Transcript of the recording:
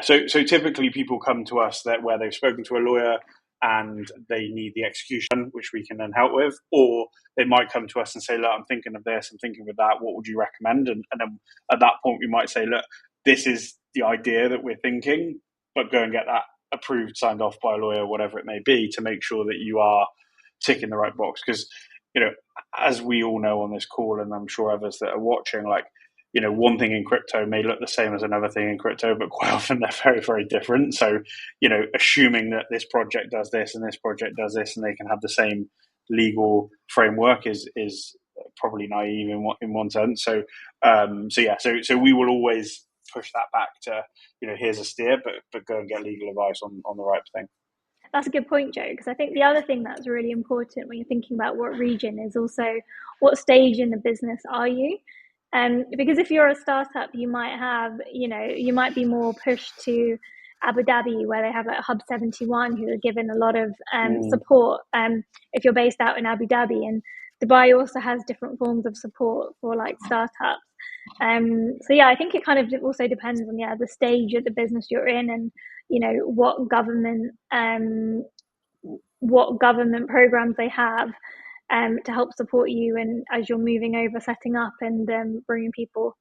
So typically people come to us that where they've spoken to a lawyer and they need the execution, which we can then help with, or they might come to us and say, look, I'm thinking of this, I'm thinking of that, what would you recommend? And then at that point we might say, look, this is the idea that we're thinking, but go and get that approved, signed off by a lawyer, whatever it may be, to make sure that you are ticking the right box. Because, you know, as we all know on this call, and I'm sure others that are watching, like, you know, one thing in crypto may look the same as another thing in crypto, but quite often they're very, very different. So, you know, assuming that this project does this and this project does this, and they can have the same legal framework is probably naive in one sense. So we will always push that back to, you know, here's a steer, but go and get legal advice on the right thing. That's a good point, Joe, because I think the other thing that's really important when you're thinking about what region is also what stage in the business are you? Because if you're a startup, you might have, you know, you might be more pushed to Abu Dhabi, where they have like Hub 71, who are given a lot of support if you're based out in Abu Dhabi. And Dubai also has different forms of support for like startups. So yeah, I think it kind of also depends on the stage of the business you're in, and you know what government programs they have to help support you and as you're moving over, setting up and bringing people